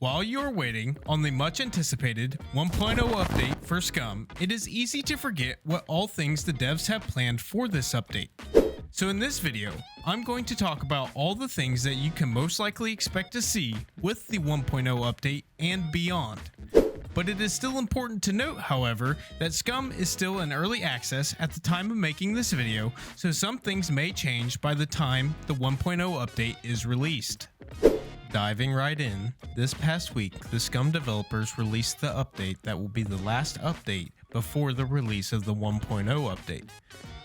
While you are waiting on the much anticipated 1.0 update for SCUM, it is easy to forget what all things the devs have planned for this update. So in this video, I'm going to talk about all the things that you can most likely expect to see with the 1.0 update and beyond. But it is still important to note, however, that SCUM is still in early access at the time of making this video, so some things may change by the time the 1.0 update is released. Diving right in, this past week, the SCUM developers released the update that will be the last update before the release of the 1.0 update.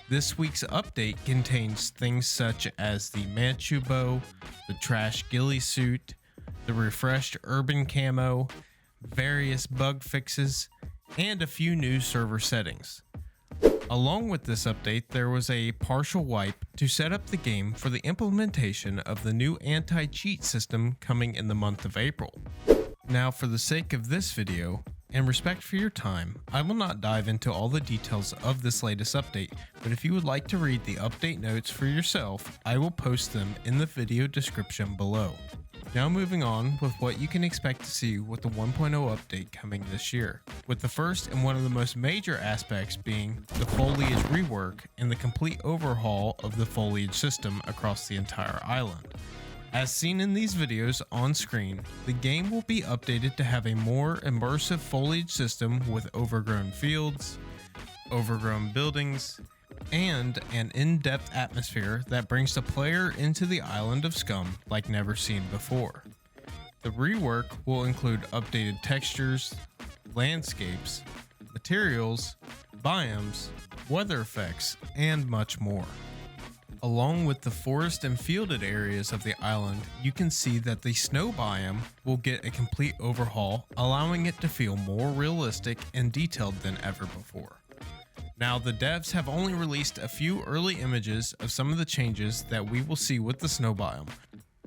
This week's update contains things such as the Manchu bow, the trash ghillie suit, the refreshed urban camo, various bug fixes, and a few new server settings. Along with this update, there was a partial wipe to set up the game for the implementation of the new anti-cheat system coming in the month of April. Now, for the sake of this video, and respect for your time, I will not dive into all the details of this latest update, but if you would like to read the update notes for yourself, I will post them in the video description below. Now moving on with what you can expect to see with the 1.0 update coming this year, with the first and one of the most major aspects being the Foliage Rework and the complete overhaul of the foliage system across the entire island. As seen in these videos on screen, the game will be updated to have a more immersive foliage system with overgrown fields, overgrown buildings, and an in-depth atmosphere that brings the player into the island of SCUM like never seen before. The rework will include updated textures, landscapes, materials, biomes, weather effects, and much more. Along with the forest and fielded areas of the island, you can see that the snow biome will get a complete overhaul, allowing it to feel more realistic and detailed than ever before. Now, the devs have only released a few early images of some of the changes that we will see with the snow biome,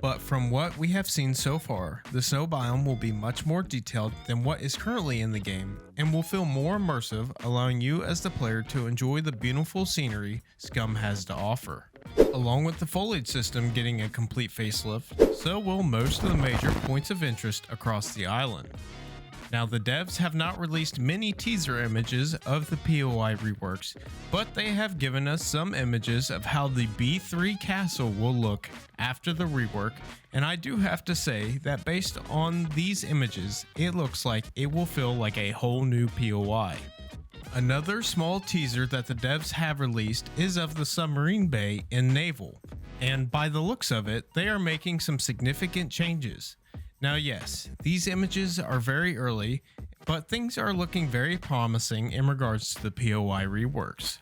but from what we have seen so far, the snow biome will be much more detailed than what is currently in the game and will feel more immersive, allowing you as the player to enjoy the beautiful scenery SCUM has to offer. Along with the foliage system getting a complete facelift, so will most of the major points of interest across the island. Now, the devs have not released many teaser images of the POI reworks, but they have given us some images of how the B3 castle will look after the rework, and I do have to say that based on these images, it looks like it will feel like a whole new POI. Another small teaser that the devs have released is of the submarine bay in Naval, and by the looks of it, they are making some significant changes. Now yes, these images are very early, but things are looking very promising in regards to the POI reworks.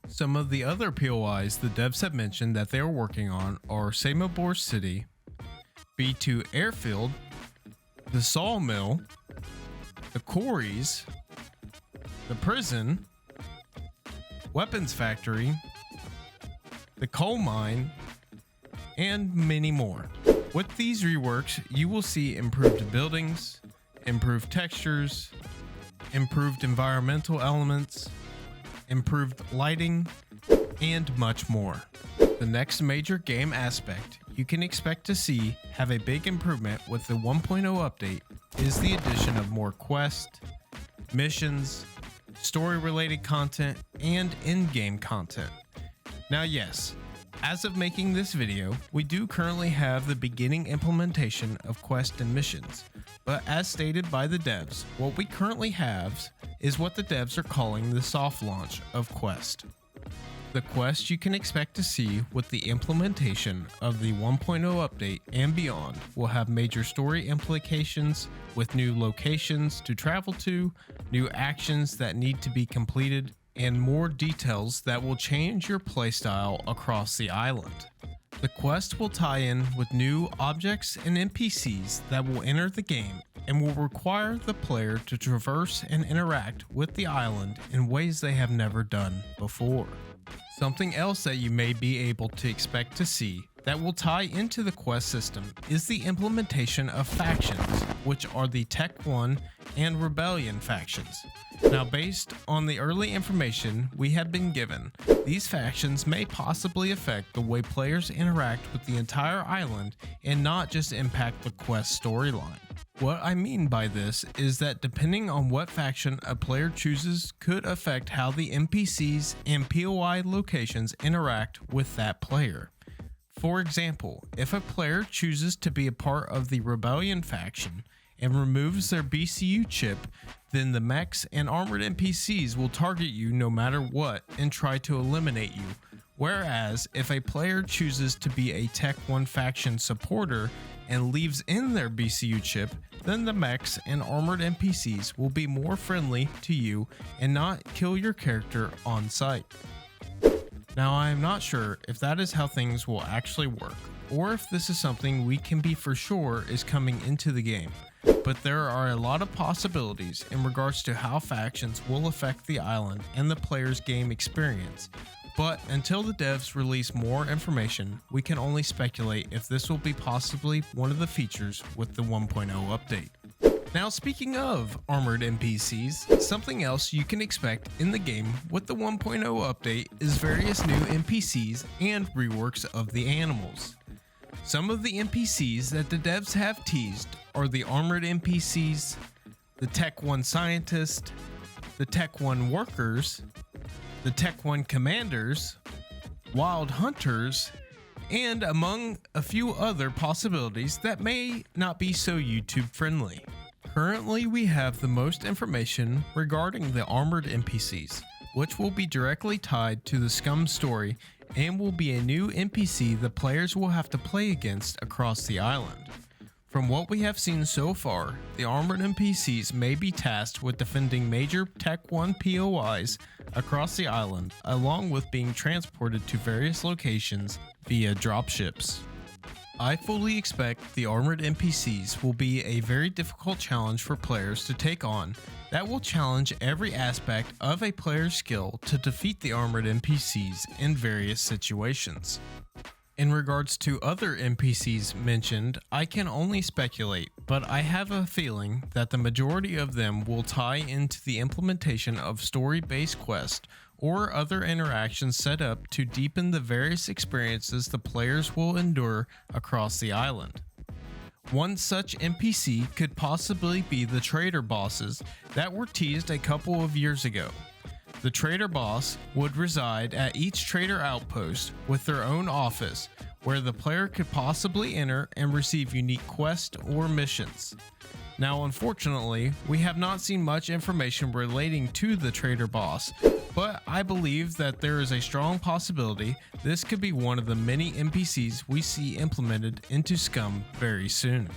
Some of the other POIs the devs have mentioned that they are working on are Samobor City, B2 Airfield, the Sawmill, the Quarries, the Prison, Weapons Factory, the Coal Mine, and many more. With these reworks, you will see improved buildings, improved textures, improved environmental elements, improved lighting, and much more. The next major game aspect you can expect to see have a big improvement with the 1.0 update is the addition of more quests, missions, story-related content, and in-game content. Now yes, as of making this video, we do currently have the beginning implementation of quests and missions, but as stated by the devs, what we currently have is what the devs are calling the soft launch of Quest. The quest you can expect to see with the implementation of the 1.0 update and beyond will have major story implications with new locations to travel to, new actions that need to be completed, and more details that will change your playstyle across the island. The quest will tie in with new objects and NPCs that will enter the game and will require the player to traverse and interact with the island in ways they have never done before. Something else that you may be able to expect to see that will tie into the quest system is the implementation of factions, which are the Tech 1 and Rebellion factions. Now, based on the early information we have been given, these factions may possibly affect the way players interact with the entire island and not just impact the quest storyline. What I mean by this is that depending on what faction a player chooses could affect how the NPCs and POI locations interact with that player. For example, if a player chooses to be a part of the Rebellion faction and removes their BCU chip, then the mechs and armored NPCs will target you no matter what and try to eliminate you. Whereas, if a player chooses to be a Tech 1 faction supporter and leaves in their BCU chip, then the mechs and armored NPCs will be more friendly to you and not kill your character on sight. Now, I am not sure if that is how things will actually work, or if this is something we can be for sure is coming into the game, but there are a lot of possibilities in regards to how factions will affect the island and the player's game experience. But until the devs release more information, we can only speculate if this will be possibly one of the features with the 1.0 update. Now, speaking of armored NPCs, something else you can expect in the game with the 1.0 update is various new NPCs and reworks of the animals. Some of the NPCs that the devs have teased are the armored NPCs, the Tech 1 scientist, the Tech 1 workers, the Tech 1 commanders, wild hunters, and among a few other possibilities that may not be so YouTube friendly. Currently, we have the most information regarding the armored NPCs, which will be directly tied to the SCUM story and will be a new NPC the players will have to play against across the island. From what we have seen so far, the armored NPCs may be tasked with defending major Tech 1 POIs across the island, along with being transported to various locations via dropships. I fully expect the armored NPCs will be a very difficult challenge for players to take on that will challenge every aspect of a player's skill to defeat the armored NPCs in various situations. In regards to other NPCs mentioned, I can only speculate, but I have a feeling that the majority of them will tie into the implementation of story-based quests or other interactions set up to deepen the various experiences the players will endure across the island. One such NPC could possibly be the trader bosses that were teased a couple of years ago. The trader boss would reside at each trader outpost with their own office, where the player could possibly enter and receive unique quests or missions. Now, unfortunately, we have not seen much information relating to the trader boss, but I believe that there is a strong possibility this could be one of the many NPCs we see implemented into SCUM very soon.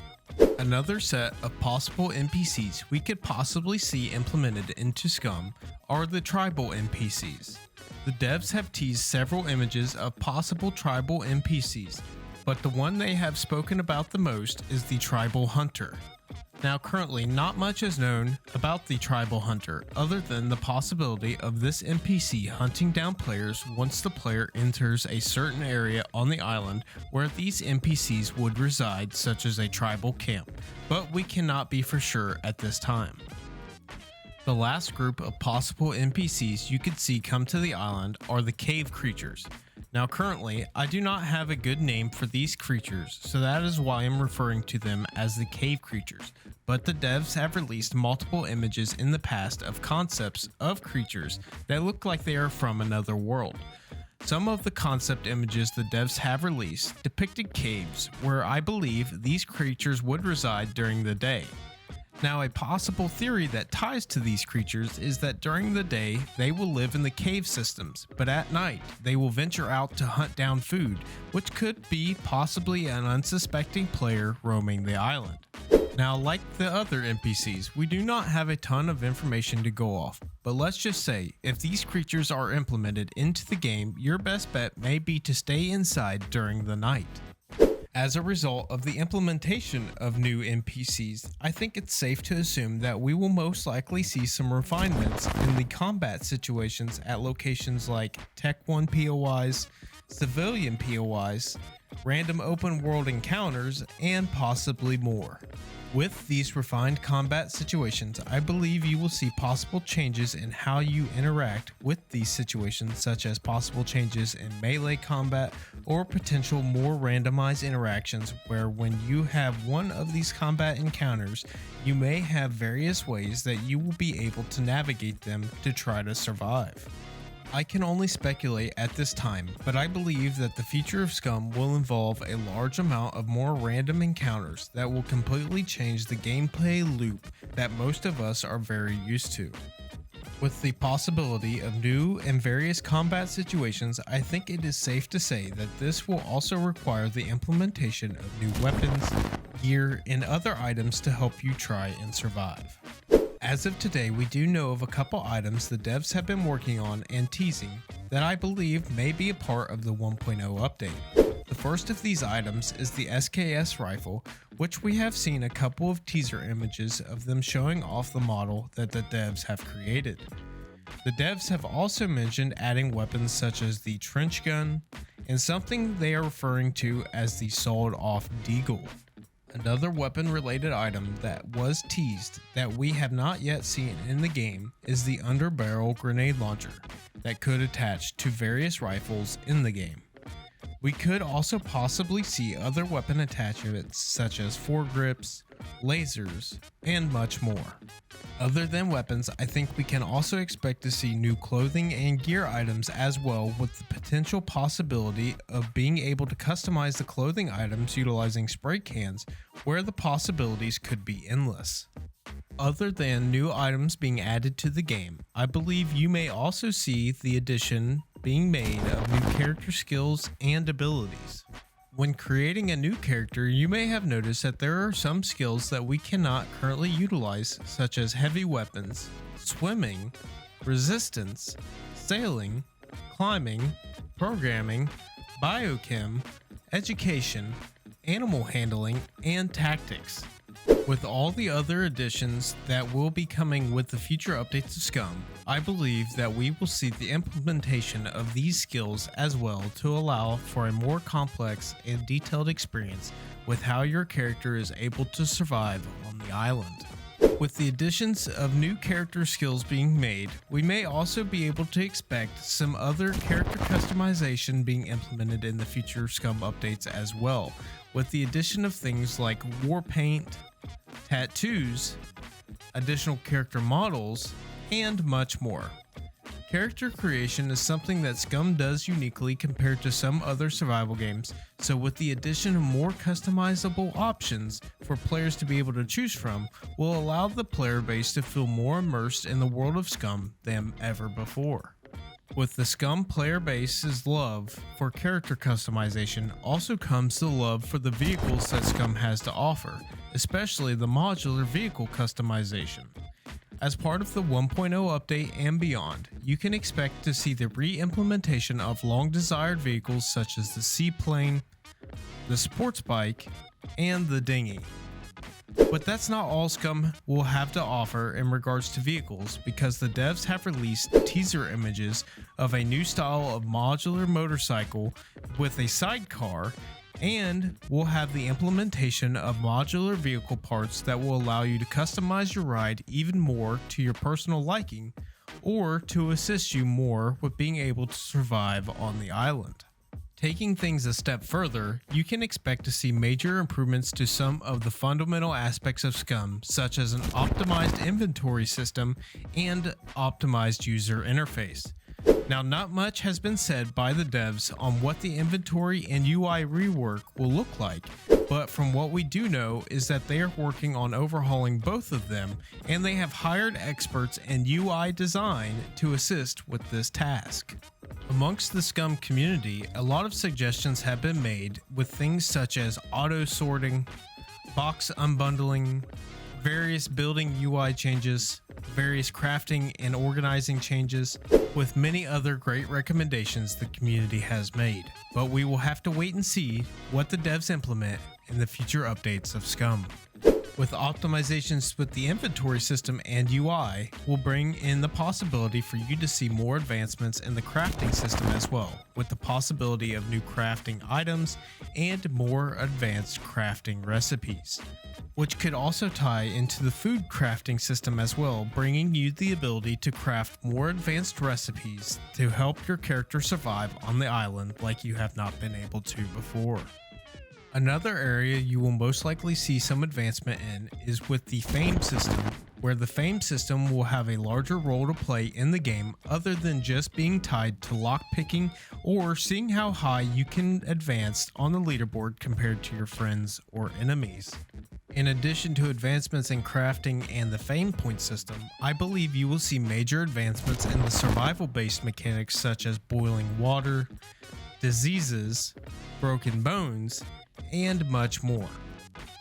Another set of possible NPCs we could possibly see implemented into SCUM are the tribal NPCs. The devs have teased several images of possible tribal NPCs, but the one they have spoken about the most is the tribal hunter. Now, currently, not much is known about the tribal hunter other than the possibility of this NPC hunting down players once the player enters a certain area on the island where these NPCs would reside, such as a tribal camp, but we cannot be for sure at this time. The last group of possible NPCs you could see come to the island are the cave creatures. Now, currently, I do not have a good name for these creatures, so that is why I'm referring to them as the cave creatures, but the devs have released multiple images in the past of concepts of creatures that look like they are from another world. Some of the concept images the devs have released depicted caves where I believe these creatures would reside during the day. Now, a possible theory that ties to these creatures is that during the day they will live in the cave systems, but at night they will venture out to hunt down food, which could be possibly an unsuspecting player roaming the island. Now, like the other NPCs, we do not have a ton of information to go off, but let's just say if these creatures are implemented into the game, your best bet may be to stay inside during the night. As a result of the implementation of new NPCs, I think it's safe to assume that we will most likely see some refinements in the combat situations at locations like Tech 1 POIs, civilian POIs, random open world encounters, and possibly more. With these refined combat situations, I believe you will see possible changes in how you interact with these situations, such as possible changes in melee combat or potential more randomized interactions where when you have one of these combat encounters, you may have various ways that you will be able to navigate them to try to survive. I can only speculate at this time, but I believe that the future of SCUM will involve a large amount of more random encounters that will completely change the gameplay loop that most of us are very used to. With the possibility of new and various combat situations, I think it is safe to say that this will also require the implementation of new weapons, gear, and other items to help you try and survive. As of today, we do know of a couple items the devs have been working on and teasing that I believe may be a part of the 1.0 update. The first of these items is the SKS rifle, which we have seen a couple of teaser images of them showing off the model that the devs have created. The devs have also mentioned adding weapons such as the trench gun and something they are referring to as the sawed-off deagle. Another weapon-related item that was teased that we have not yet seen in the game is the underbarrel grenade launcher that could attach to various rifles in the game. We could also possibly see other weapon attachments such as foregrips, lasers, and much more. Other than weapons, I think we can also expect to see new clothing and gear items as well, with the potential possibility of being able to customize the clothing items utilizing spray cans, where the possibilities could be endless. Other than new items being added to the game, I believe you may also see the addition being made of new character skills and abilities. When creating a new character, you may have noticed that there are some skills that we cannot currently utilize, such as heavy weapons, swimming, resistance, sailing, climbing, programming, biochem, education, animal handling, and tactics. With all the other additions that will be coming with the future updates of SCUM, I believe that we will see the implementation of these skills as well to allow for a more complex and detailed experience with how your character is able to survive on the island. With the additions of new character skills being made, we may also be able to expect some other character customization being implemented in the future SCUM updates as well, with the addition of things like war paint, tattoos, additional character models, and much more. Character creation is something that SCUM does uniquely compared to some other survival games, so with the addition of more customizable options for players to be able to choose from, will allow the player base to feel more immersed in the world of SCUM than ever before. With the SCUM player base's love for character customization also comes the love for the vehicles that SCUM has to offer, especially the modular vehicle customization. As part of the 1.0 update and beyond, you can expect to see the re-implementation of long-desired vehicles such as the seaplane, the sports bike, and the dinghy. But that's not all SCUM will have to offer in regards to vehicles, because the devs have released teaser images of a new style of modular motorcycle with a sidecar, and we'll have the implementation of modular vehicle parts that will allow you to customize your ride even more to your personal liking, or to assist you more with being able to survive on the island. Taking things a step further, you can expect to see major improvements to some of the fundamental aspects of SCUM, such as an optimized inventory system and optimized user interface. Now, not much has been said by the devs on what the inventory and UI rework will look like, but from what we do know is that they are working on overhauling both of them, and they have hired experts in UI design to assist with this task. Amongst the SCUM community, a lot of suggestions have been made with things such as auto sorting, box unbundling, various building UI changes, various crafting and organizing changes, with many other great recommendations the community has made. But we will have to wait and see what the devs implement in the future updates of SCUM. With optimizations with the inventory system and UI, will bring in the possibility for you to see more advancements in the crafting system as well, with the possibility of new crafting items and more advanced crafting recipes, which could also tie into the food crafting system as well, bringing you the ability to craft more advanced recipes to help your character survive on the island like you have not been able to before. Another area you will most likely see some advancement in is with the fame system, where the fame system will have a larger role to play in the game other than just being tied to lockpicking or seeing how high you can advance on the leaderboard compared to your friends or enemies. In addition to advancements in crafting and the fame point system, I believe you will see major advancements in the survival-based mechanics such as boiling water, diseases, broken bones, and much more.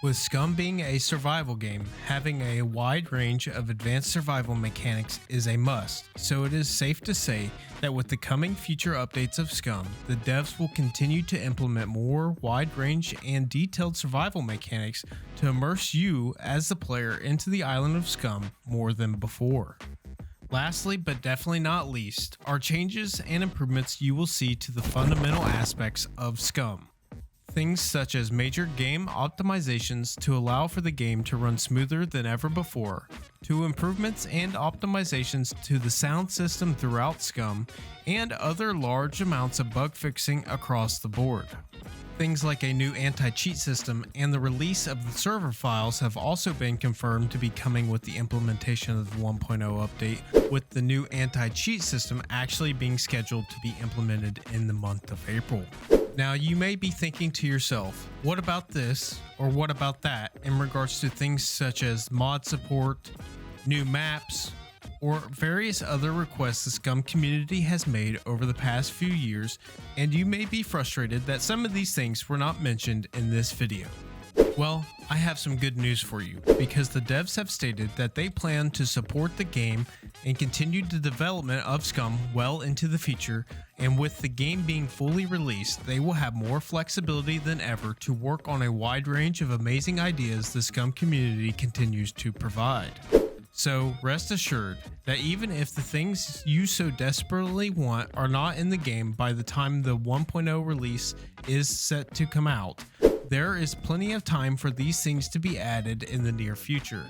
With SCUM being a survival game, having a wide range of advanced survival mechanics is a must, so it is safe to say that with the coming future updates of SCUM, the devs will continue to implement more wide range and detailed survival mechanics to immerse you as the player into the island of SCUM more than before. Lastly, but definitely not least, are changes and improvements you will see to the fundamental aspects of SCUM. Things such as major game optimizations to allow for the game to run smoother than ever before, to improvements and optimizations to the sound system throughout SCUM, and other large amounts of bug fixing across the board. Things like a new anti-cheat system and the release of the server files have also been confirmed to be coming with the implementation of the 1.0 update, with the new anti-cheat system actually being scheduled to be implemented in the month of April. Now you may be thinking to yourself, what about this or what about that in regards to things such as mod support, new maps, or various other requests the SCUM community has made over the past few years, and you may be frustrated that some of these things were not mentioned in this video. Well, I have some good news for you, because the devs have stated that they plan to support the game and continue the development of SCUM well into the future, and with the game being fully released, they will have more flexibility than ever to work on a wide range of amazing ideas the SCUM community continues to provide. So rest assured that even if the things you so desperately want are not in the game by the time the 1.0 release is set to come out, there is plenty of time for these things to be added in the near future.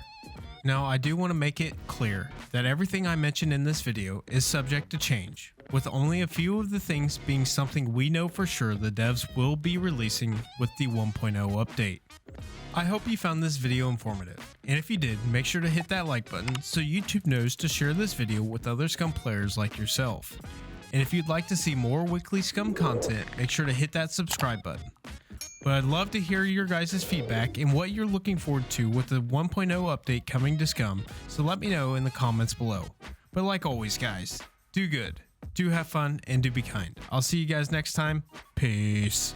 Now, I do want to make it clear that everything I mentioned in this video is subject to change, with only a few of the things being something we know for sure the devs will be releasing with the 1.0 update. I hope you found this video informative, and if you did, make sure to hit that like button so YouTube knows to share this video with other SCUM players like yourself. And if you'd like to see more weekly SCUM content, make sure to hit that subscribe button. But I'd love to hear your guys' feedback and what you're looking forward to with the 1.0 update coming to SCUM, so let me know in the comments below. But like always guys, do good, do have fun, and do be kind. I'll see you guys next time. Peace.